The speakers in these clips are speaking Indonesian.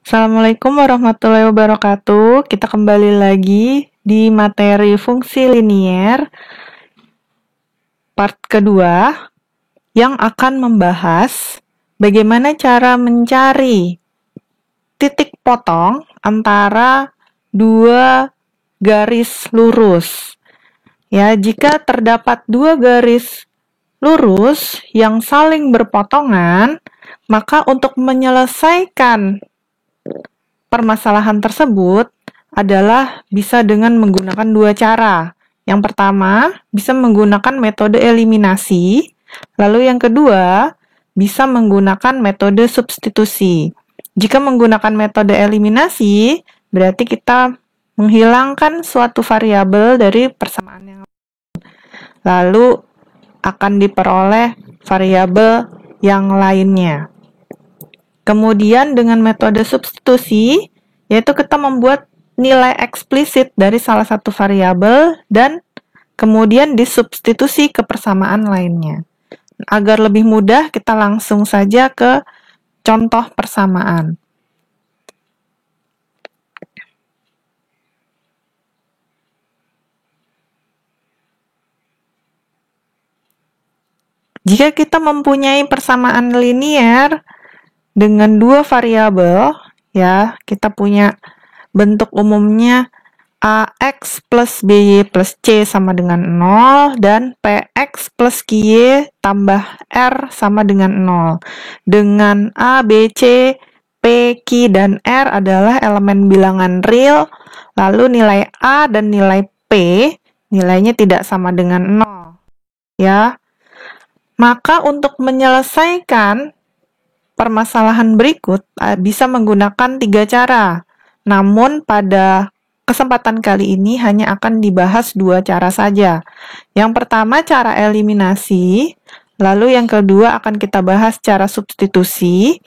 Assalamualaikum warahmatullahi wabarakatuh. Kita kembali lagi di materi fungsi linier part kedua yang akan membahas bagaimana cara mencari titik potong antara dua garis lurus. Ya, jika terdapat dua garis lurus yang saling berpotongan, maka untuk menyelesaikan permasalahan tersebut adalah bisa dengan menggunakan dua cara. Yang pertama, bisa menggunakan metode eliminasi, lalu yang kedua, bisa menggunakan metode substitusi. Jika menggunakan metode eliminasi, berarti kita menghilangkan suatu variabel dari persamaan yang lalu akan diperoleh variabel yang lainnya. Kemudian dengan metode substitusi, yaitu kita membuat nilai eksplisit dari salah satu variabel dan kemudian disubstitusi ke persamaan lainnya. Agar lebih mudah, kita langsung saja ke contoh persamaan. Jika kita mempunyai persamaan linier dengan dua variabel, ya, kita punya bentuk umumnya AX plus BY plus C sama dengan 0 dan PX plus QY tambah R sama dengan 0. Dengan A, B, C, P, Q, dan R adalah elemen bilangan real, lalu nilai A dan nilai P nilainya tidak sama dengan 0. Ya. Maka untuk menyelesaikan permasalahan berikut bisa menggunakan tiga cara. Namun pada kesempatan kali ini hanya akan dibahas dua cara saja. Yang pertama cara eliminasi, lalu yang kedua akan kita bahas cara substitusi.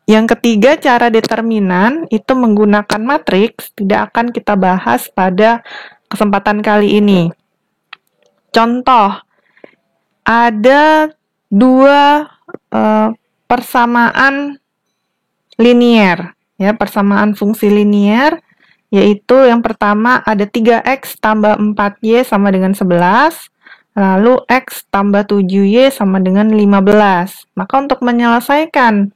Yang ketiga cara determinan, itu menggunakan matriks, tidak akan kita bahas pada kesempatan kali ini. Contoh, ada dua persamaan linier, ya, persamaan fungsi linier, yaitu yang pertama ada 3x tambah 4y sama dengan 11, lalu x tambah 7y sama dengan 15. Maka untuk menyelesaikan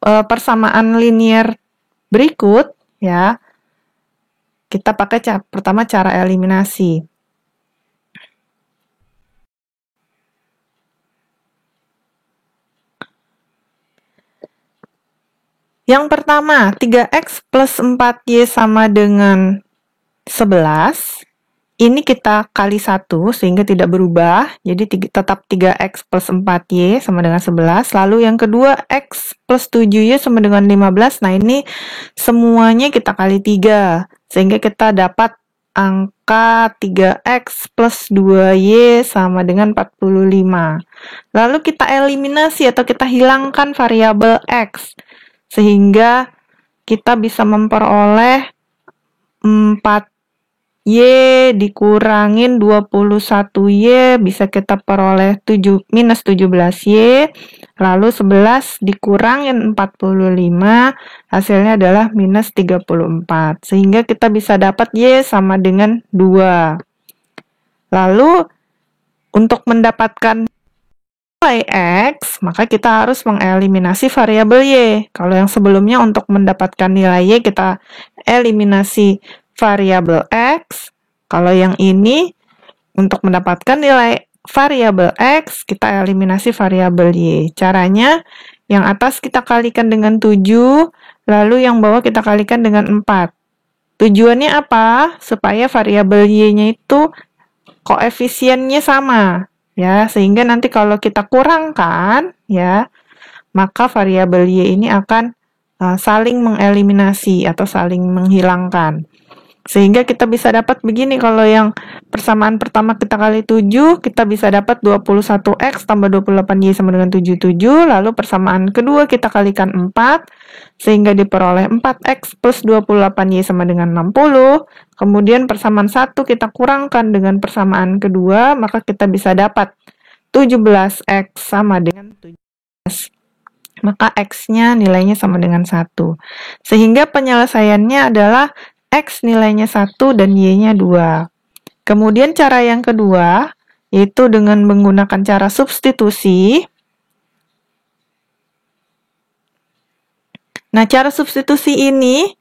persamaan linier berikut, ya, kita pakai pertama cara eliminasi. Yang pertama, 3x plus 4y sama dengan 11. Ini kita kali 1 sehingga tidak berubah. Jadi tetap 3x plus 4y sama dengan 11. Lalu yang kedua, x plus 7y sama dengan 15. Nah, ini semuanya kita kali 3. Sehingga kita dapat angka 3x plus 2y sama dengan 45. Lalu kita eliminasi atau kita hilangkan variabel x. Sehingga kita bisa memperoleh 4y dikurangin 21y, bisa kita peroleh minus 17y, lalu 11 dikurangin 45, hasilnya adalah minus 34. Sehingga kita bisa dapat y sama dengan 2. Lalu, untuk mendapatkan nilai x, maka kita harus mengeliminasi variabel y. Kalau yang sebelumnya untuk mendapatkan nilai y, kita eliminasi variabel x. Kalau yang ini, untuk mendapatkan nilai variabel x, kita eliminasi variabel y. Caranya, yang atas kita kalikan dengan 7, lalu yang bawah kita kalikan dengan 4. Tujuannya apa? Supaya variabel y-nya itu koefisiennya sama. Ya, sehingga nanti kalau kita kurangkan, ya, maka variabel y ini akan saling mengeliminasi atau saling menghilangkan. Sehingga kita bisa dapat begini, kalau yang persamaan pertama kita kali 7, kita bisa dapat 21x tambah 28y sama dengan 77, lalu persamaan kedua kita kalikan 4, sehingga diperoleh 4x plus 28y sama dengan 60, kemudian persamaan 1 kita kurangkan dengan persamaan kedua, maka kita bisa dapat 17x sama dengan 17. maka X-nya nilainya sama dengan 1. Sehingga penyelesaiannya adalah X nilainya 1 dan Y-nya 2. Kemudian cara yang kedua, yaitu dengan menggunakan cara substitusi. Nah, cara substitusi ini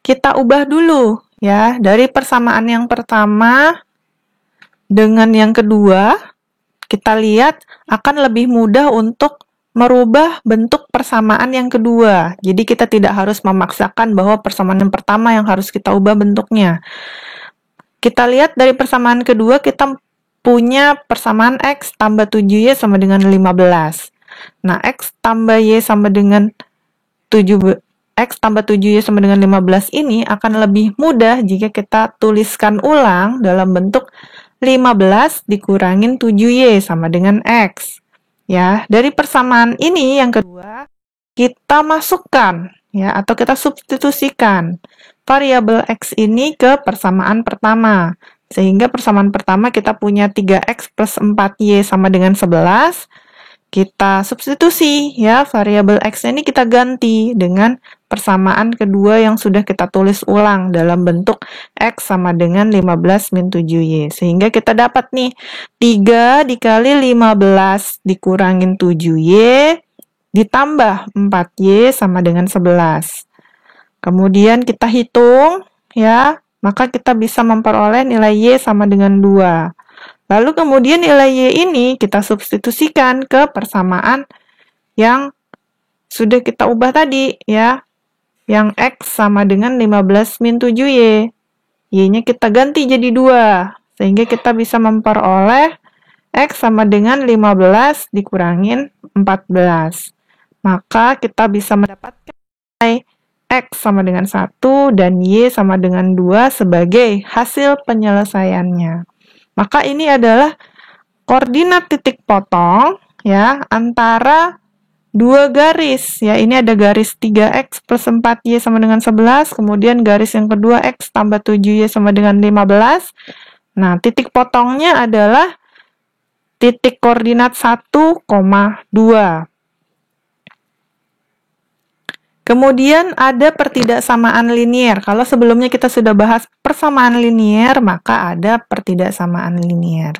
kita ubah dulu ya, dari persamaan yang pertama dengan yang kedua, kita lihat akan lebih mudah untuk merubah bentuk persamaan yang kedua. Jadi kita tidak harus memaksakan bahwa persamaan yang pertama yang harus kita ubah bentuknya. Kita lihat dari persamaan kedua, kita punya persamaan X tambah 7Y sama dengan 15. Nah, X tambah Y sama dengan 7, X tambah 7Y sama dengan 15 ini akan lebih mudah jika kita tuliskan ulang dalam bentuk 15 dikurangin 7Y sama dengan X. Ya, dari persamaan ini yang kedua, kita masukkan ya atau kita substitusikan variabel X ini ke persamaan pertama. Sehingga persamaan pertama kita punya 3X plus 4Y sama dengan 11. Kita substitusi ya, variabel X ini kita ganti dengan persamaan kedua yang sudah kita tulis ulang dalam bentuk X sama dengan 15 min 7Y. Sehingga kita dapat nih 3 dikali 15 dikurangin 7Y ditambah 4Y sama dengan 11. Kemudian kita hitung ya, maka kita bisa memperoleh nilai Y sama dengan 2. Lalu kemudian nilai Y ini kita substitusikan ke persamaan yang sudah kita ubah tadi ya, yang X sama dengan 15 min 7Y. Y-nya kita ganti jadi 2, sehingga kita bisa memperoleh X sama dengan 15 dikurangin 14. Maka kita bisa mendapatkan nilai X sama dengan 1 dan Y sama dengan 2 sebagai hasil penyelesaiannya. Maka ini adalah koordinat titik potong ya antara dua garis ya. Ini ada garis 3X plus 4Y sama dengan 11, kemudian garis yang kedua X tambah 7Y sama dengan 15. Nah, titik potongnya adalah titik koordinat 1,2. Kemudian ada pertidaksamaan linier. Kalau sebelumnya kita sudah bahas persamaan linier, maka ada pertidaksamaan linier.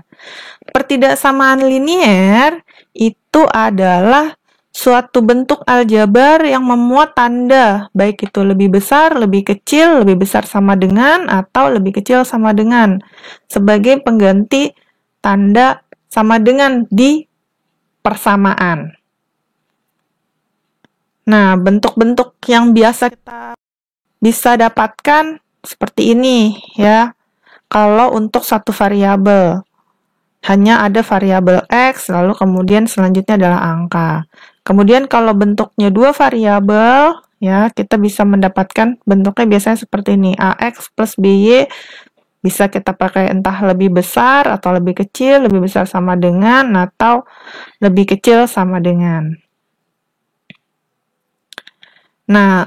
Pertidaksamaan linier itu adalah suatu bentuk aljabar yang memuat tanda, baik itu lebih besar, lebih kecil, lebih besar sama dengan, atau lebih kecil sama dengan, sebagai pengganti tanda sama dengan di persamaan. Nah, bentuk-bentuk yang biasa kita bisa dapatkan seperti ini ya. Kalau untuk satu variabel, hanya ada variabel X, lalu kemudian selanjutnya adalah angka. Kemudian kalau bentuknya dua variabel, ya kita bisa mendapatkan bentuknya biasanya seperti ini. AX plus BY bisa kita pakai entah lebih besar atau lebih kecil, lebih besar sama dengan, atau lebih kecil sama dengan. Nah,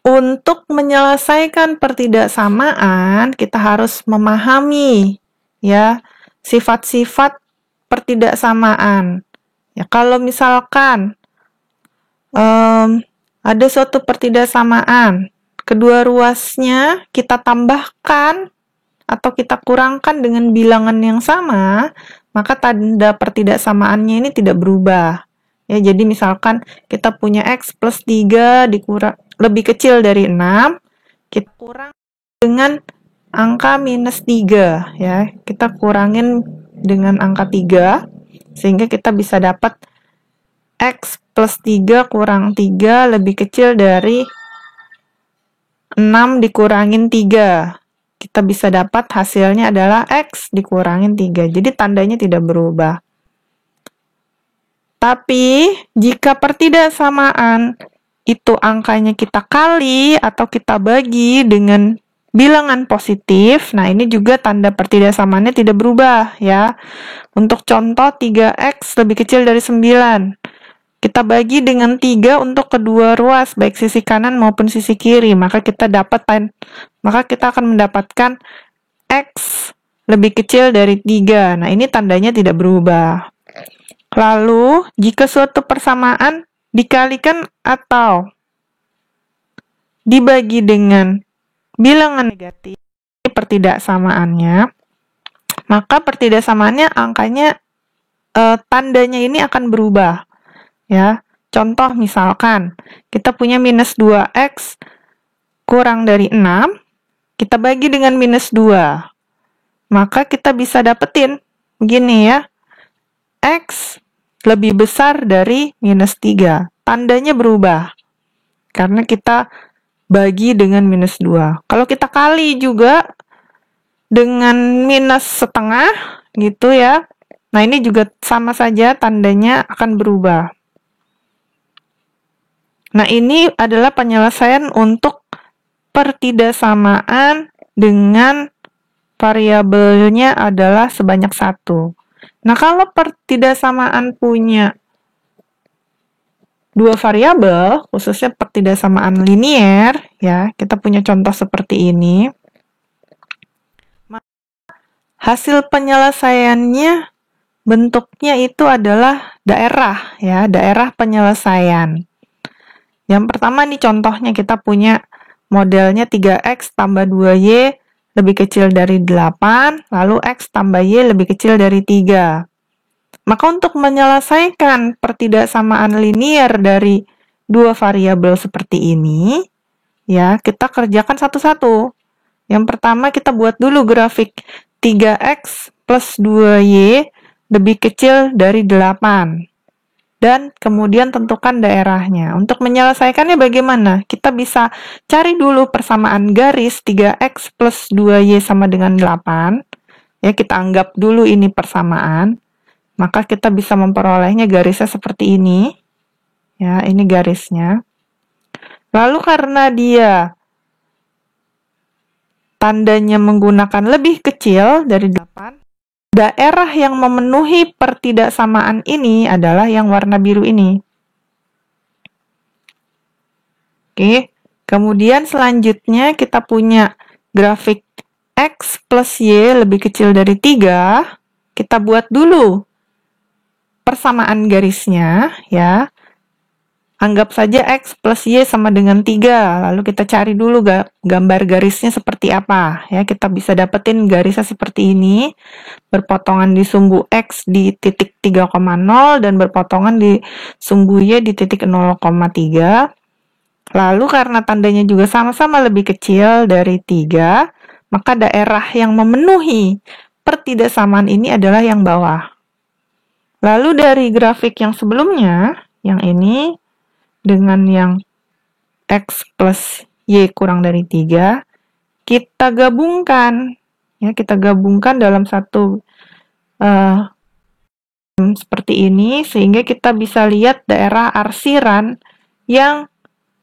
untuk menyelesaikan pertidaksamaan, kita harus memahami ya sifat-sifat pertidaksamaan. Ya, kalau misalkan ada suatu pertidaksamaan, kedua ruasnya kita tambahkan atau kita kurangkan dengan bilangan yang sama, maka tanda pertidaksamaannya ini tidak berubah. Ya, jadi misalkan kita punya X plus 3 dikurang lebih kecil dari 6, kita kurang dengan angka minus 3 ya. Kita kurangin dengan angka 3 sehingga kita bisa dapat X plus 3 kurang 3 lebih kecil dari 6 dikurangin 3. Kita bisa dapat hasilnya adalah X dikurangin 3. Jadi tandanya tidak berubah. Tapi jika pertidaksamaan itu angkanya kita kali atau kita bagi dengan bilangan positif, nah ini juga tanda pertidaksamaannya tidak berubah ya. Untuk contoh 3X lebih kecil dari 9. Kita bagi dengan 3 untuk kedua ruas, baik sisi kanan maupun sisi kiri, maka kita akan mendapatkan X lebih kecil dari 3. Nah, ini tandanya tidak berubah. Lalu, jika suatu persamaan dikalikan atau dibagi dengan bilangan negatif pertidaksamaannya, maka pertidaksamaannya angkanya tandanya ini akan berubah. Ya, contoh misalkan kita punya minus 2x kurang dari 6, kita bagi dengan minus 2. Maka kita bisa dapetin begini ya, x lebih besar dari minus 3. Tandanya berubah karena kita bagi dengan minus 2. Kalau kita kali juga dengan minus setengah gitu ya, nah ini juga sama saja tandanya akan berubah. Nah ini adalah penyelesaian untuk pertidaksamaan dengan variabelnya adalah sebanyak 1. Nah, kalau pertidaksamaan punya dua variabel, khususnya pertidaksamaan linier, ya, kita punya contoh seperti ini. Hasil penyelesaiannya bentuknya itu adalah daerah, ya, daerah penyelesaian. Yang pertama nih contohnya kita punya modelnya 3x tambah 2y lebih kecil dari 8, lalu x tambah y lebih kecil dari 3. Maka untuk menyelesaikan pertidaksamaan linier dari dua variabel seperti ini, ya, kita kerjakan satu-satu. Yang pertama kita buat dulu grafik 3x plus 2y lebih kecil dari 8. Dan kemudian tentukan daerahnya. Untuk menyelesaikannya bagaimana? Kita bisa cari dulu persamaan garis 3x plus 2y sama dengan 8. Ya, kita anggap dulu ini persamaan. Maka kita bisa memperolehnya garisnya seperti ini. Ya, ini garisnya. Lalu karena dia tandanya menggunakan lebih kecil dari 8, daerah yang memenuhi pertidaksamaan ini adalah yang warna biru ini. Oke, kemudian selanjutnya kita punya grafik x plus y lebih kecil dari 3. Kita buat dulu persamaan garisnya, ya. Anggap saja x plus y sama dengan 3, lalu kita cari dulu gambar garisnya seperti apa. Ya, kita bisa dapetin garisnya seperti ini, berpotongan di sumbu x di titik 3,0 dan berpotongan di sumbu y di titik 0,3. Lalu karena tandanya juga sama-sama lebih kecil dari 3, maka daerah yang memenuhi pertidaksamaan ini adalah yang bawah. Lalu dari grafik yang sebelumnya, yang ini, dengan yang x plus y kurang dari 3, kita gabungkan. Ya, kita gabungkan dalam satu seperti ini, sehingga kita bisa lihat daerah arsiran yang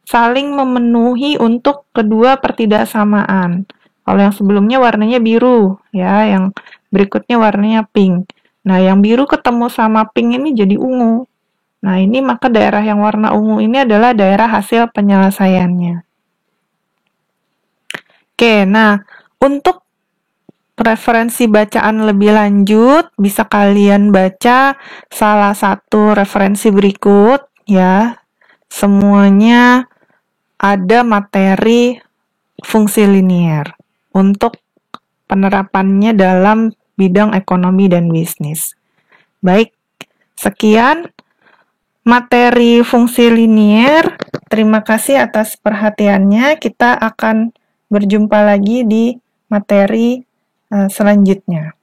saling memenuhi untuk kedua pertidaksamaan. Kalau yang sebelumnya warnanya biru, ya, yang berikutnya warnanya pink. Nah, yang biru ketemu sama pink ini jadi ungu. Nah, ini maka daerah yang warna ungu ini adalah daerah hasil penyelesaiannya. Oke, nah, untuk referensi bacaan lebih lanjut, bisa kalian baca salah satu referensi berikut, ya. Semuanya ada materi fungsi linier untuk penerapannya dalam bidang ekonomi dan bisnis. Baik, sekian materi fungsi linier. Terima kasih atas perhatiannya. Kita akan berjumpa lagi di materi selanjutnya.